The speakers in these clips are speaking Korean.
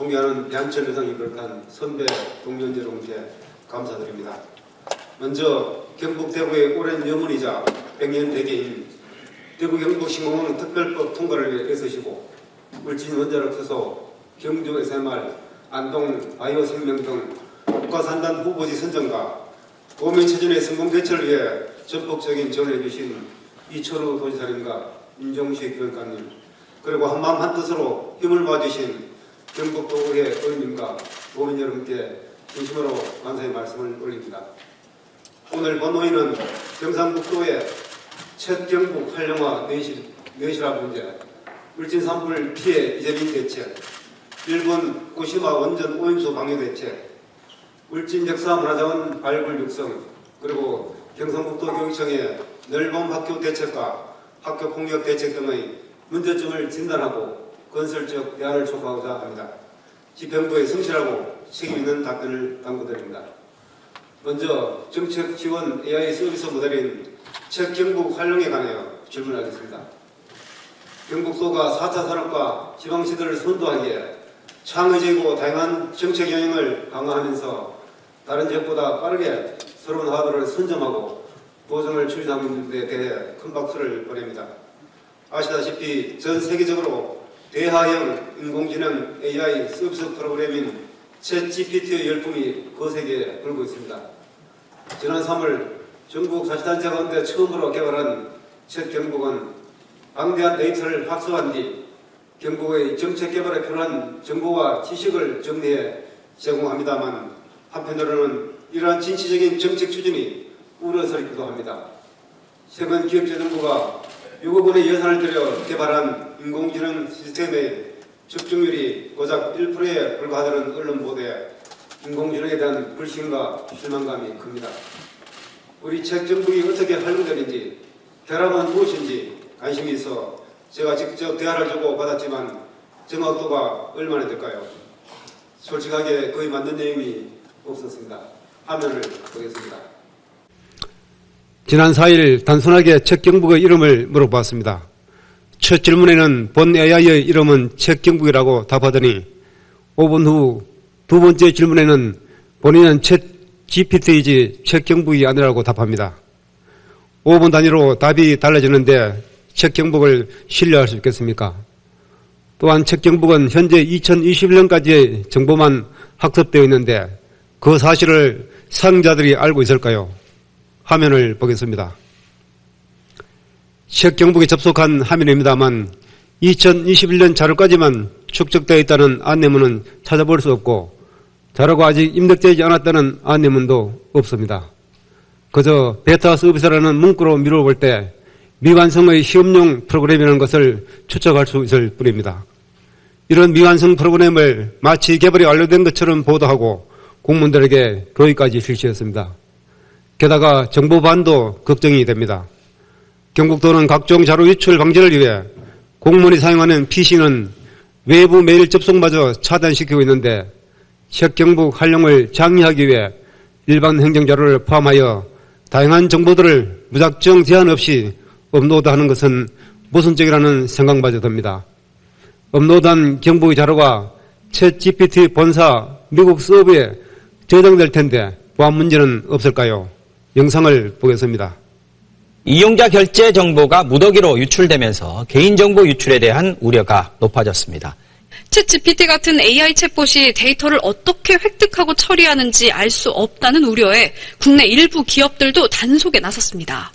존경하는 배한철 여성이 비롯한 선배 동료들 여러분께 감사드립니다. 먼저 경북 대구의 오랜 염원이자 100년 대계인 대구 경북 신공항 특별법 통과를 위해 애쓰시고 울진 원자력 수소, 경주 SMR, 안동 바이오 생명 등 국가산단 후보지 선정과 도민체전의 성공 개최를 위해 전폭적인 지원해 주신 이철우 도지사님과 임종식 교육관님, 그리고 한마음 한뜻으로 힘을 모아주신 경북도의회 의원님과 도민 여러분께 진심으로 감사의 말씀을 올립니다. 오늘 본회의는 경상북도의 첫 경북 활성화 내실화 문제, 울진 산불 피해 이재민 대책, 일본 고시마 원전 오염수 방류 대책, 울진 역사 문화자원 발굴 육성, 그리고 경상북도 교육청의 넓은 학교 대책과 학교 폭력 대책 등의 문제점을 진단하고 건설적 대안을 촉구하고자 합니다. 집행부의 성실하고 책임있는 답변을 당부드립니다. 먼저 정책 지원 AI 서비스 모델인 첫 경북 활용에 관하여 질문하겠습니다. 경북도가 4차 산업과 지방시대를 선도하기에 창의적이고 다양한 정책 영역을 강화하면서 다른 지역보다 빠르게 새로운 하도를 선점하고 도전을 추진하고 있는 데 대해 큰 박수를 보냅니다. 아시다시피 전 세계적으로 대하형 인공지능 AI 서비스 프로그램인 챗GPT의 열풍이 거세게 불고 있습니다. 지난 3월 전국 자치단체 가운데 처음으로 개발한 챗경북은 방대한 데이터를 합수한 뒤 경북의 정책 개발에 필요한 정보와 지식을 정리해 제공합니다만, 한편으로는 이러한 진취적인 정책 추진이 우려스럽기도 합니다. 최근 기획재정부가 6억 원의 예산을 들여 개발한 인공지능 시스템의 적중률이 고작 1%에 불과하다는 언론 보도에 인공지능에 대한 불신과 실망감이 큽니다. 우리 챗경북이 어떻게 활용되는지, 결함은 무엇인지 관심이 있어 제가 직접 대화를 주고 받았지만 정확도가 얼마나 될까요? 솔직하게 거의 맞는 내용이 없었습니다. 화면을 보겠습니다. 지난 4일 단순하게 챗경북의 이름을 물어봤습니다. 첫 질문에는 본 AI의 이름은 챗경북이라고 답하더니 5분 후 두 번째 질문에는 본인은 챗GPT이지 챗경북이 아니라고 답합니다. 5분 단위로 답이 달라지는데 챗경북을 신뢰할 수 있겠습니까? 또한 챗경북은 현재 2021년까지의 정보만 학습되어 있는데 그 사실을 사용자들이 알고 있을까요? 화면을 보겠습니다. 챗경북에 접속한 화면입니다만 2021년 자료까지만 축적되어 있다는 안내문은 찾아볼 수 없고 자료가 아직 입력되지 않았다는 안내문도 없습니다. 그저 베타 서비스라는 문구로 미뤄볼 때 미완성의 시험용 프로그램이라는 것을 추측할 수 있을 뿐입니다. 이런 미완성 프로그램을 마치 개발이 완료된 것처럼 보도하고 공무원들에게 교육까지 실시했습니다. 게다가 정보 보안도 걱정이 됩니다. 경북도는 각종 자료 유출 방지를 위해 공무원이 사용하는 PC는 외부 메일 접속마저 차단시키고 있는데 챗경북 활용을 장려하기 위해 일반 행정자료를 포함하여 다양한 정보들을 무작정 제한 없이 업로드하는 것은 모순적이라는 생각마저 듭니다. 업로드한 경북의 자료가 챗GPT 본사 미국 서버에 저장될 텐데 보안 문제는 없을까요? 영상을 보겠습니다. 이용자 결제 정보가 무더기로 유출되면서 개인정보 유출에 대한 우려가 높아졌습니다. 챗GPT 같은 AI 챗봇이 데이터를 어떻게 획득하고 처리하는지 알 수 없다는 우려에 국내 일부 기업들도 단속에 나섰습니다.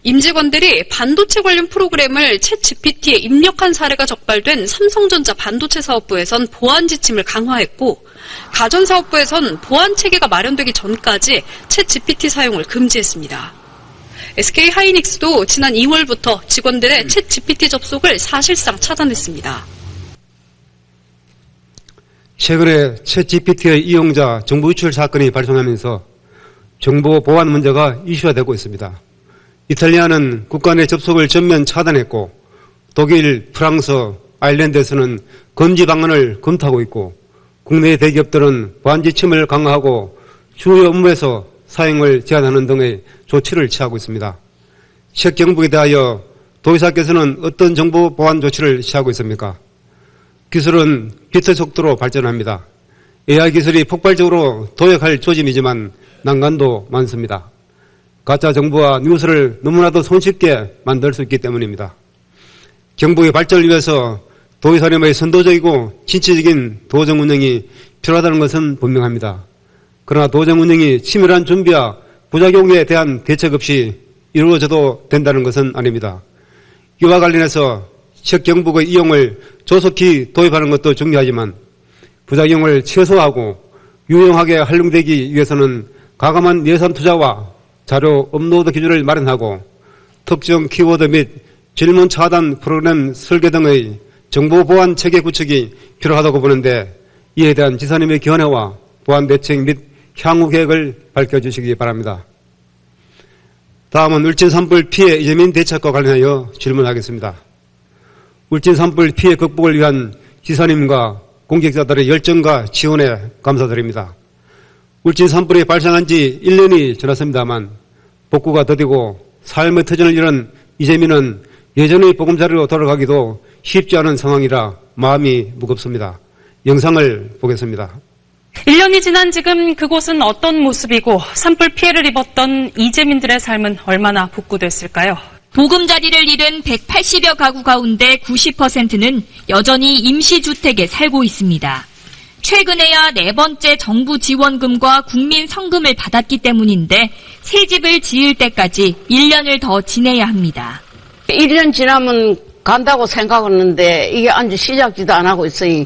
임직원들이 반도체 관련 프로그램을 챗GPT에 입력한 사례가 적발된 삼성전자 반도체 사업부에선 보안 지침을 강화했고, 가전사업부에선 보안 체계가 마련되기 전까지 챗GPT 사용을 금지했습니다. SK하이닉스도 지난 2월부터 직원들의 챗GPT 접속을 사실상 차단했습니다. 최근에 챗GPT의 이용자 정보 유출 사건이 발생하면서 정보 보안 문제가 이슈화되고 있습니다. 이탈리아는 국가 내 접속을 전면 차단했고 독일, 프랑스, 아일랜드에서는 금지 방안을 검토하고 있고 국내 대기업들은 보안 지침을 강화하고 주요 업무에서 사용을 제한하는 등의 조치를 취하고 있습니다. 챗경북에 대하여 도지사께서는 어떤 정보 보안 조치를 취하고 있습니까? 기술은 빛의 속도로 발전합니다. AI 기술이 폭발적으로 도약할 조짐이지만 난관도 많습니다. 가짜 정보와 뉴스를 너무나도 손쉽게 만들 수 있기 때문입니다. 경북의 발전을 위해서 도의사님의 선도적이고 진취적인 도정 운영이 필요하다는 것은 분명합니다. 그러나 도정 운영이 치밀한 준비와 부작용에 대한 대책 없이 이루어져도 된다는 것은 아닙니다. 이와 관련해서 첫 경북의 이용을 조속히 도입하는 것도 중요하지만 부작용을 최소화하고 유용하게 활용되기 위해서는 과감한 예산 투자와 자료 업로드 기준을 마련하고 특정 키워드 및 질문 차단 프로그램 설계 등의 정보 보안 체계 구축이 필요하다고 보는데 이에 대한 지사님의 견해와 보안 대책 및 향후 계획을 밝혀주시기 바랍니다. 다음은 울진 산불 피해 이재민 대책과 관련하여 질문하겠습니다. 울진 산불 피해 극복을 위한 지사님과 공직자들의 열정과 지원에 감사드립니다. 울진 산불이 발생한 지 1년이 지났습니다만 복구가 더디고 삶의 터전을 잃은 이재민은 예전의 보금자리로 돌아가기도 쉽지 않은 상황이라 마음이 무겁습니다. 영상을 보겠습니다. 1년이 지난 지금 그곳은 어떤 모습이고 산불 피해를 입었던 이재민들의 삶은 얼마나 복구됐을까요? 보금자리를 잃은 180여 가구 가운데 90%는 여전히 임시주택에 살고 있습니다. 최근에야 4번째 정부 지원금과 국민 성금을 받았기 때문인데 새 집을 지을 때까지 1년을 더 지내야 합니다. 1년 지나면 간다고 생각했는데 이게 아직 시작지도 안 하고 있어요.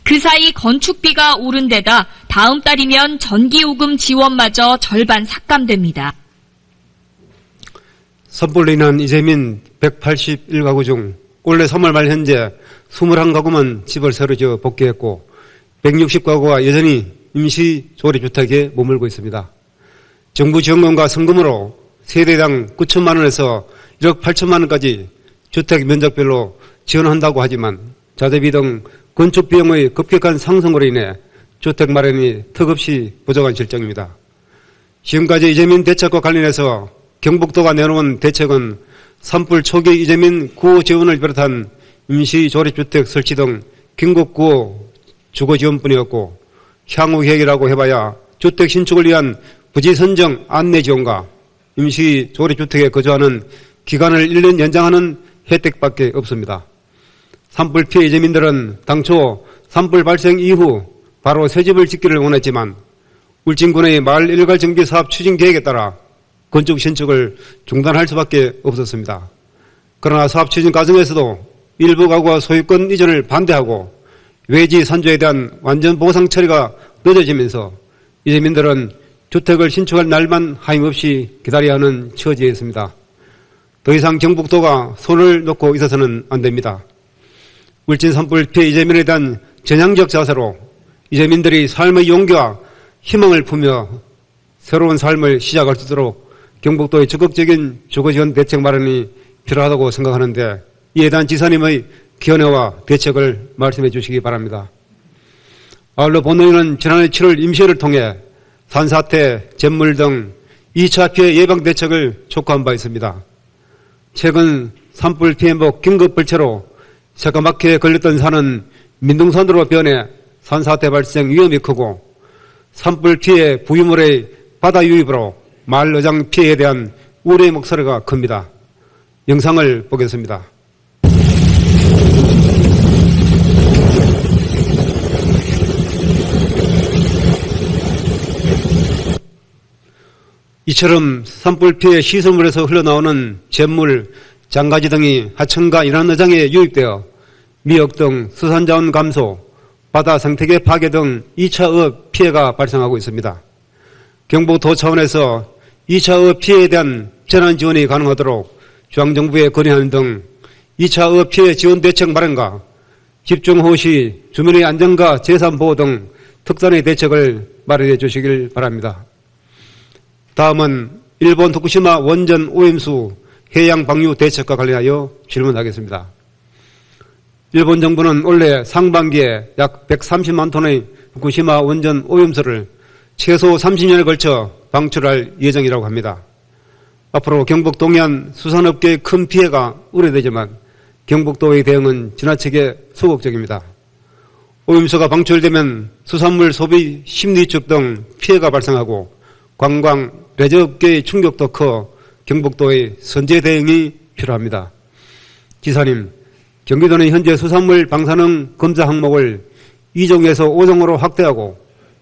그 사이 건축비가 오른 데다 다음 달이면 전기요금 지원마저 절반 삭감됩니다. 산불로 인한 이재민 181가구 중 올해 3월 말 현재 21가구만 집을 새로 지어 복귀했고 160가구가 여전히 임시조립주택에 머물고 있습니다. 정부 지원금과 성금으로 세대당 9천만 원에서 1억 8천만 원까지 주택 면적별로 지원한다고 하지만 자재비 등 건축 비용의 급격한 상승으로 인해 주택 마련이 턱없이 부족한 실정입니다. 지금까지 이재민 대책과 관련해서 경북도가 내놓은 대책은 산불 초기 이재민 구호 지원을 비롯한 임시조립주택 설치 등 긴급 구호 주거 지원뿐이었고 향후 계획이라고 해봐야 주택 신축을 위한 부지 선정 안내 지원과 임시조립주택에 거주하는 기간을 1년 연장하는 혜택밖에 없습니다. 산불 피해 이재민들은 당초 산불 발생 이후 바로 새 집을 짓기를 원했지만 울진군의 마을 일괄 정비 사업 추진 계획에 따라 건축 신축을 중단할 수밖에 없었습니다. 그러나 사업 추진 과정에서도 일부 가구가 소유권 이전을 반대하고 외지 산조에 대한 완전 보상 처리가 늦어지면서 이재민들은 주택을 신축할 날만 하임없이 기다려야 하는 처지에 있습니다. 더 이상 경북도가 손을 놓고 있어서는 안 됩니다. 울진 산불 피해 이재민에 대한 전향적 자세로 이재민들이 삶의 용기와 희망을 품며 새로운 삶을 시작할 수 있도록 경북도의 적극적인 주거지원 대책 마련이 필요하다고 생각하는데 이에 대한 지사님의 견해와 대책을 말씀해 주시기 바랍니다. 아울러 본회의는 지난해 7월 임시회를 통해 산사태, 잿물 등 2차 피해 예방 대책을 촉구한 바 있습니다. 최근 산불 피해복 긴급불체로 새까맣게 걸렸던 산은 민둥산으로 변해 산사태 발생 위험이 크고 산불 피해 부유물의 바다 유입으로 마을 어장 피해에 대한 우려의 목소리가 큽니다. 영상을 보겠습니다. 이처럼 산불 피해 시설물에서 흘러나오는 잿물, 장가지 등이 하천과 인환어장에 유입되어 미역 등 수산자원 감소, 바다 생태계 파괴 등 2차 어업 피해가 발생하고 있습니다. 경북도 차원에서 2차 어업 피해에 대한 재난 지원이 가능하도록 중앙정부에 건의하는 등 2차 어업 피해 지원 대책 마련과 집중호우 시 주민의 안전과 재산보호 등 특단의 대책을 마련해 주시길 바랍니다. 다음은 일본 도쿠시마 원전 오염수 해양 방류 대책과 관련하여 질문하겠습니다. 일본 정부는 올해 상반기에 약 130만 톤의 후쿠시마 원전 오염수를 최소 30년에 걸쳐 방출할 예정이라고 합니다. 앞으로 경북 동해안 수산업계의 큰 피해가 우려되지만 경북도의 대응은 지나치게 소극적입니다. 오염수가 방출되면 수산물 소비 심리축 등 피해가 발생하고 관광, 레저업계의 충격도 커 경북도의 선제 대응이 필요합니다. 지사님, 경기도는 현재 수산물 방사능 검사 항목을 2종에서 5종으로 확대하고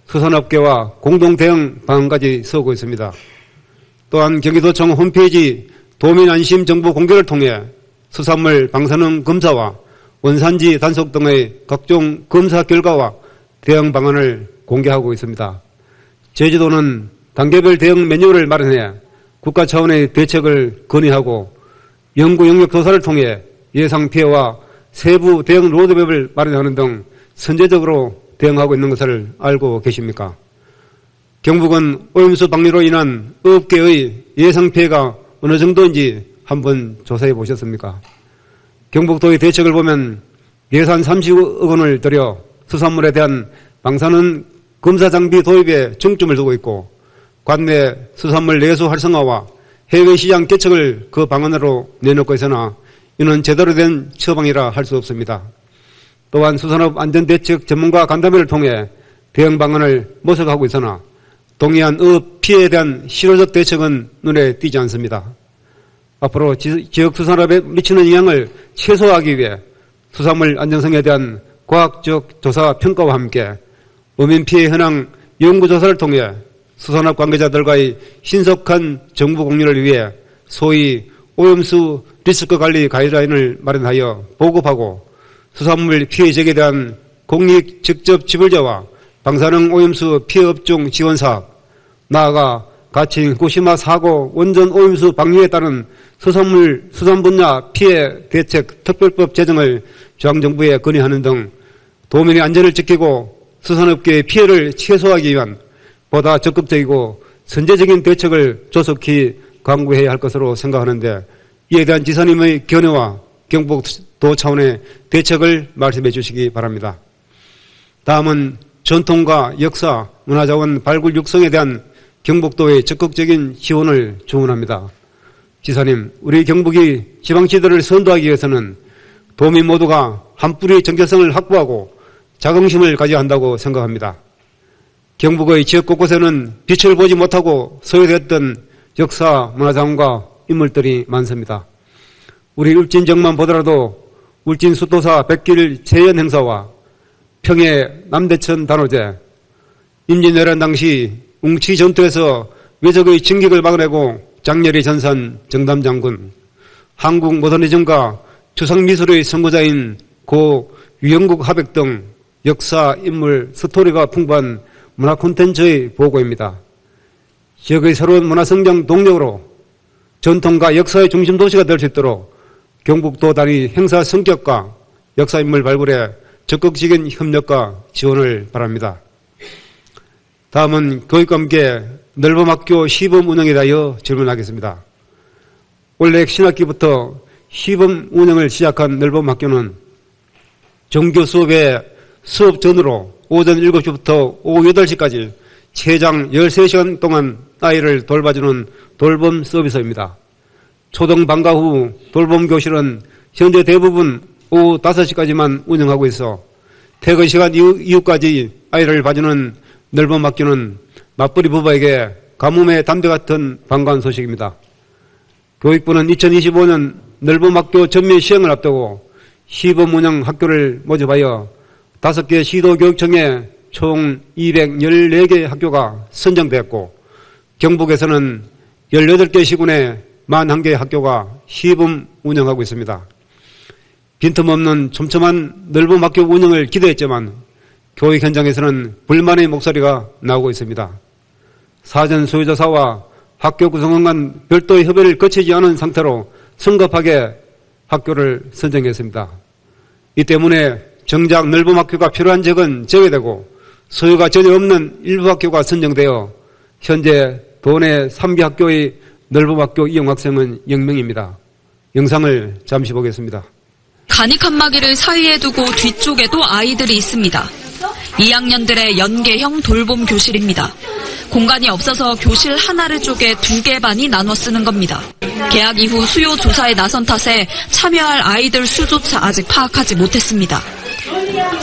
수산업계와 공동 대응 방안까지 세우고 있습니다. 또한 경기도청 홈페이지 도민안심 정보 공개를 통해 수산물 방사능 검사와 원산지 단속 등의 각종 검사 결과와 대응 방안을 공개하고 있습니다. 제주도는 단계별 대응 매뉴얼을 마련해 국가 차원의 대책을 건의하고 연구 영역 조사를 통해 예상 피해와 세부 대응 로드맵을 마련하는 등 선제적으로 대응하고 있는 것을 알고 계십니까? 경북은 오염수 방류로 인한 업계의 예상 피해가 어느 정도인지 한번 조사해 보셨습니까? 경북도의 대책을 보면 예산 30억 원을 들여 수산물에 대한 방사능 검사 장비 도입에 중점을 두고 있고 관내 수산물 내수 활성화와 해외 시장 개척을 그 방안으로 내놓고 있으나 이는 제대로 된 처방이라 할 수 없습니다. 또한 수산업 안전대책 전문가 간담회를 통해 대응 방안을 모색하고 있으나 동의한 업 피해에 대한 실효적 대책은 눈에 띄지 않습니다. 앞으로 지역 수산업에 미치는 영향을 최소화하기 위해 수산물 안전성에 대한 과학적 조사 평가와 함께 어민 피해 현황 연구조사를 통해 수산업 관계자들과의 신속한 정보 공유를 위해 소위 오염수 리스크 관리 가이드라인을 마련하여 보급하고 수산물 피해 지역에 대한 공익 직접 지불제와 방사능 오염수 피해 업종 지원 사업, 나아가 가칭 후쿠시마 사고 원전 오염수 방류에 따른 수산 분야 피해 대책 특별법 제정을 중앙정부에 건의하는 등 도민의 안전을 지키고 수산업계의 피해를 최소화하기 위한 보다 적극적이고 선제적인 대책을 조속히 강구해야 할 것으로 생각하는데 이에 대한 지사님의 견해와 경북도 차원의 대책을 말씀해 주시기 바랍니다. 다음은 전통과 역사, 문화자원 발굴 육성에 대한 경북도의 적극적인 지원을 주문합니다. 지사님, 우리 경북이 지방지도를 선도하기 위해서는 도민 모두가 한 뿌리의 정체성을 확보하고 자긍심을 가져야 한다고 생각합니다. 경북의 지역 곳곳에는 빛을 보지 못하고 소외되었던 역사, 문화자원과 인물들이 많습니다. 우리 울진정만 보더라도 울진 수도사 백길 제연 행사와 평해 남대천 단오제, 임진왜란 당시 웅치 전투에서 외적의 진격을 막아내고 장렬히 전산 정담장군, 한국 모더니즘과 추상미술의 선구자인 고 유영국 하백 등 역사, 인물, 스토리가 풍부한 문화 콘텐츠의 보고입니다. 지역의 새로운 문화성장 동력으로 전통과 역사의 중심 도시가 될 수 있도록 경북도 단위 행사 성격과 역사인물 발굴에 적극적인 협력과 지원을 바랍니다. 다음은 교육과 함께 넓음학교 시범 운영에 대하여 질문하겠습니다. 올해 신학기부터 시범 운영을 시작한 넓음학교는 정규 수업에 수업 전으로 오전 7시부터 오후 8시까지 최장 13시간 동안 아이를 돌봐주는 돌봄 서비스입니다. 초등 방과 후 돌봄 교실은 현재 대부분 오후 5시까지만 운영하고 있어 퇴근 시간 이후까지 아이를 봐주는 넓은 학교는 맞벌이 부부에게 가뭄의 담배 같은 반가운 소식입니다. 교육부는 2025년 넓은 학교 전면 시행을 앞두고 시범 운영 학교를 모집하여 5개 시도교육청에 총 214개 학교가 선정되었고 경북에서는 18개 시군에 41개 학교가 시범 운영하고 있습니다. 빈틈없는 촘촘한 넓은 학교 운영을 기대했지만 교육 현장에서는 불만의 목소리가 나오고 있습니다. 사전 소유조사와 학교 구성원 간 별도의 협의를 거치지 않은 상태로 성급하게 학교를 선정했습니다. 이 때문에 정작 넓은 학교가 필요한 지역은 제외되고 소유가 전혀 없는 일부 학교가 선정되어 현재 도내 3개 학교의 넓은 학교 이용 학생은 0명입니다. 영상을 잠시 보겠습니다. 간이 칸막이를 사이에 두고 뒤쪽에도 아이들이 있습니다. 2학년들의 연계형 돌봄 교실입니다. 공간이 없어서 교실 하나를 쪼개 2개 반이 나눠 쓰는 겁니다. 개학 이후 수요 조사에 나선 탓에 참여할 아이들 수조차 아직 파악하지 못했습니다.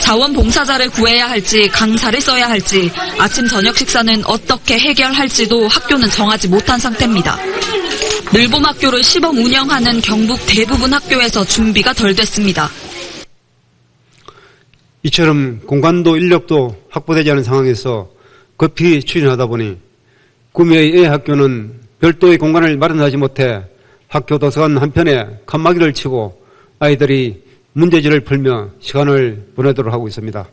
자원봉사자를 구해야 할지 강사를 써야 할지 아침 저녁 식사는 어떻게 해결할지도 학교는 정하지 못한 상태입니다. 늘봄학교를 시범 운영하는 경북 대부분 학교에서 준비가 덜 됐습니다. 이처럼 공간도 인력도 확보되지 않은 상황에서 급히 추진하다 보니 구미의 A학교는 별도의 공간을 마련하지 못해 학교 도서관 한편에 칸막이를 치고 아이들이 문제지를 풀며 시간을 보내도록 하고 있습니다.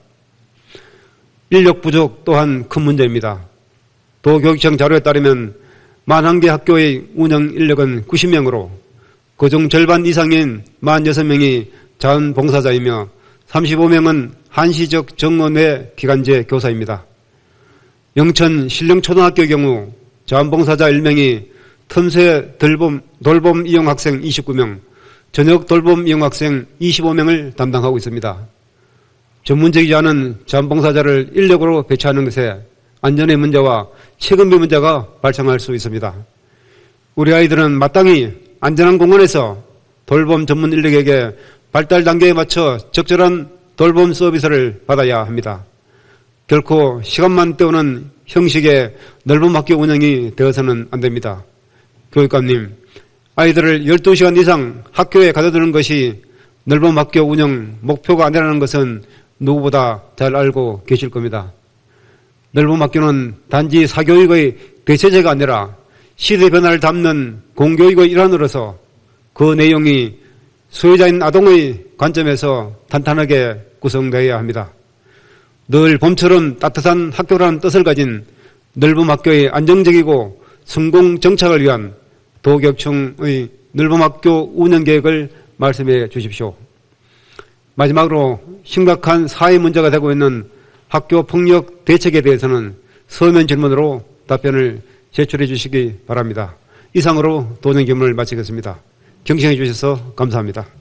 인력 부족 또한 큰 문제입니다. 도교육청 자료에 따르면 41개 학교의 운영 인력은 90명으로 그중 절반 이상인 46명이 자원봉사자이며 35명은 한시적 정원외 기간제 교사입니다. 영천 신령초등학교의 경우 자원봉사자 1명이 틈새 돌봄 이용 학생 29명, 저녁 돌봄 이용 학생 25명을 담당하고 있습니다. 전문적이지 않은 자원봉사자를 인력으로 배치하는 것에 안전의 문제와 책임비 문제가 발생할 수 있습니다. 우리 아이들은 마땅히 안전한 공간에서 돌봄 전문 인력에게 발달 단계에 맞춰 적절한 돌봄 서비스를 받아야 합니다. 결코 시간만 때우는 형식의 넓은 학교 운영이 되어서는 안 됩니다. 교육감님, 아이들을 12시간 이상 학교에 가둬두는 것이 넓은 학교 운영 목표가 아니라는 것은 누구보다 잘 알고 계실 겁니다. 넓은 학교는 단지 사교육의 대체제가 아니라 시대 변화를 담는 공교육의 일환으로서 그 내용이 소유자인 아동의 관점에서 탄탄하게 구성되어야 합니다. 늘 봄처럼 따뜻한 학교라는 뜻을 가진 넓은 학교의 안정적이고 성공 정착을 위한 도교육청의 넓은 학교 운영 계획을 말씀해 주십시오. 마지막으로 심각한 사회 문제가 되고 있는 학교 폭력 대책에 대해서는 서면 질문으로 답변을 제출해 주시기 바랍니다. 이상으로 도전 질문을 마치겠습니다. 경청해 주셔서 감사합니다.